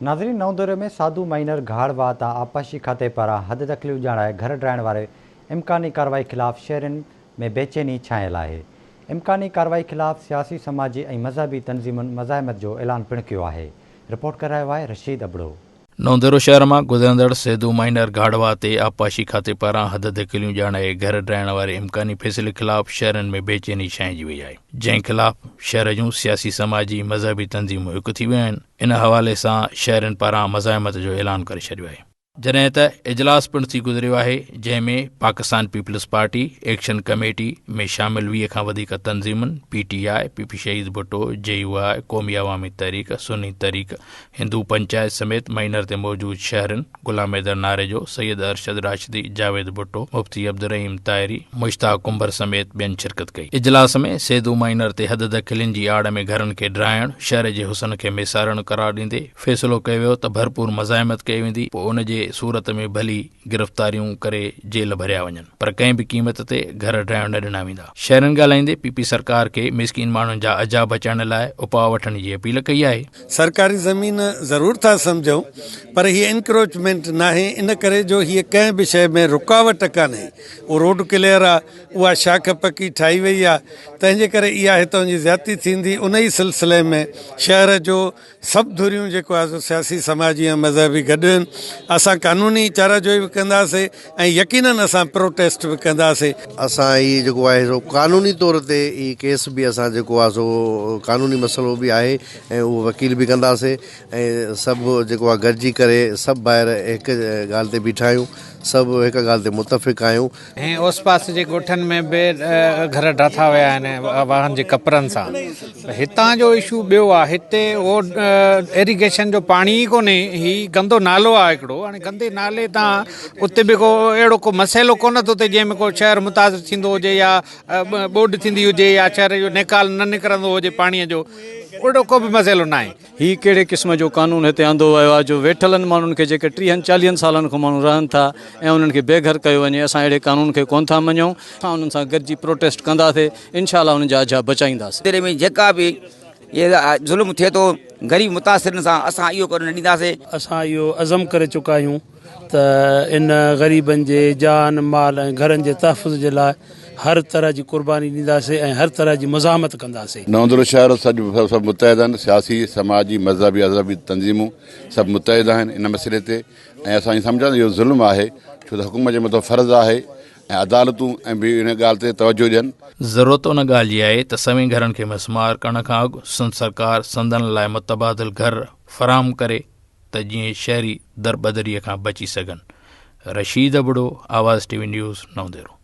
नाज़रीन, नवंदुरे में साधु माइनर घाड़वा ता आपाशी खाते पारां हद तकलीफ़ ॼाणाए घर ड्राइण वारे इम्कानी कार्रवाई ख़िलाफ़ शहरनि में बेचैनी छायल आहे। इम्कानी कार्रवाई ख़िलाफ़ सियासी, समाजी ऐं मज़हबी तंज़ीमुनि मज़ाहिमत जो ऐलान पिणु कयो आहे। रिपोर्ट करायो आहे रशीद अबड़ो। नवंदुरो शहर में गुज़रंदड़ सेदू माइनर घाड़वा ते आपाशी खाते पारां हद तकलीफ़ ॼाणाए घर ड्राइण वारे इम्कानी फ़ैसिले ख़िलाफ़ शहरनि में बेचैनी छाइजी वई आहे, जंहिं ख़िलाफ़ शहर जूं सियासी, समाजी, मज़हबी तंज़ीमूं हिकु थी वियूं आहिनि। इन हवाले सां शहरनि पारां मज़ाहिमत जो ऐलान करे छॾियो आहे। जॾहिं त इजलास पिणु थी गुज़रियो आहे, जंहिंमें पाकिस्तान पीपल्स पार्टी एक्शन कमेटी में शामिल 20 खां वधीक तंज़ीमुनि PTI, PP शहीद भुट्टो, JUI, क़ौमी अवामी तहरीक, सुन्नी तहरीक, हिंदू पंचायत समेत माइनर ते मौजूद शहरनि गुलाम हैदर नारेजो, सैयद अरशद राशिदी, जावेद भुट्टो, मुफ्ती अब्दुर्रहीम ताहिरी, मुश्ताक कुंबर समेत ॿियनि शिरकत कई। इजलास में सेदू माइनर ते हद दख़िलनि जी आड़ में घरनि खे ड्राइण, शहर जे हुसन खे मेसारण करार ॾींदे फ़ैसिलो कयो वियो त भरपूर मज़ाहिमत कई वेंदी, पोइ उन जे सूरत में भली गिरफ़्तारियूं करे जेल भरिया वञनि, पर कंहिं बि क़ीमत ते घर ड्राइण न ॾिना वेंदा। शहरनि ॻाल्हाईंदे PP सरकार खे मिसकिन माण्हुनि जा अजा बचाइण लाइ उपाउ वठण जी अपील कई आहे। सरकारी ज़मीन ज़रूर था सम्झूं, पर हीअ इंक्रोचमेंट न आहे, इन करे जो हीअ कंहिं बि शइ में रुकावट कान्हे। उहो रोड क्लियर आहे, उहा शाख पकी ठाही वई आहे, तंहिंजे करे इहा हितां जी ज़्यादती थींदी। उन ई सिलसिले में शहर जो सभु धुरियूं जेको आहे सियासी, समाजी ऐं मज़हबी गॾु आहिनि। असां कानूनी चाराजोई बि कंदासीं ऐं यकीनन असां प्रोटेस्ट बि कंदासीं। असां ही जेको आहे सो कानूनी तौर ते ही केस बि असां जेको आहे सो कानूनी मसइलो बि आहे ऐं उहो वकील बि कंदासीं ऐं सभु जेको आहे गॾिजी करे सभु ॿाहिरि हिकु ॻाल्हि ते बीठा आहियूं, सभु हिकु ॻाल्हि ते मुतफ़िक़ आहियूं। ऐं उस पासे जे ॻोठनि में बि घर ड्राथा विया आहिनि वाहन जे कपरनि सां। हितां जो इशू ॿियो आहे, हिते उहो इरिगेशन जो पाणी ई कोन्हे, ही गंदो नालो आहे हिकिड़ो। हाणे गंदे नाले तां उते बि को अहिड़ो को मसइलो कोन थो थिए जंहिंमें को शहर मुतासिर थींदो हुजे या ॿोॾि थींदी हुजे या शहर जो निकाल न निकिरंदो हुजे पाणीअ जो, अहिड़ो को बि मसइलो न आहे। ही कहिड़े क़िस्म जो कानून हिते आंदो वियो आहे जो वेठलनि माण्हुनि खे जेके 30-40 सालनि खां माण्हू रहनि था ऐं उन्हनि खे बेघर कयो वञे। असां अहिड़े कानून खे कोन था मञूं। असां उन्हनि सां गॾिजी प्रोटेस्ट कंदासीं, इनशाला उन्हनि जा अजा बचाईंदासीं। तेरे में जेका बि ये ज़ुल्म थिए थो ग़रीब मुतासिरनि सां, असां इहो करण न ॾींदासीं। असां इहो अज़म करे चुका आहियूं त इन ग़रीबनि जे जान माल ऐं घरनि जे तहफ़ुज़ जे लाइ हर तरह जी कुर्बानी ॾींदासीं ऐं हर तरह जी मज़ामत कंदासीं। नवंदुरो शहर सभु मुतहिद आहिनि, सियासी, समाजी, मज़हबी, अज़हबी तंज़ीमूं सभु मुतहिद आहिनि इन मसइले ते। ऐं असां ईअं सम्झंदा इहो ज़ुल्म आहे, छो त हुकूमत जे मथां फ़र्ज़ु आहे ऐं अदालतूं ऐं बि इन ॻाल्हि ते तवजो ॾियनि। ज़रूरत उन ॻाल्हि जी आहे त सभी घरनि खे मसमार करण खां अॻु संद सरकार संदन लाइ मुतबादिल घर फराहम करे त जीअं शहरी दरबदरीअ खां बची सघनि। रशीद अबड़ो, आवाज़ TV न्यूज़, नवंदुरो।